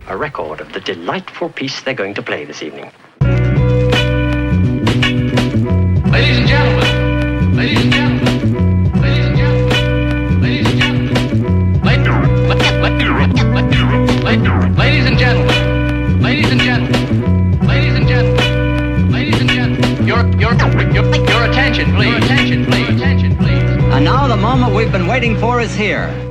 a record of the delightful piece they're going to play this evening. Ladies and gentlemen, ladies and gentlemen, ladies and gentlemen, ladies and gentlemen, ladies and gentlemen, ladies and gentlemen, ladies and gentlemen, ladies and gentlemen, your attention, please, attention, please, attention, please. And now the moment we've been waiting for is here.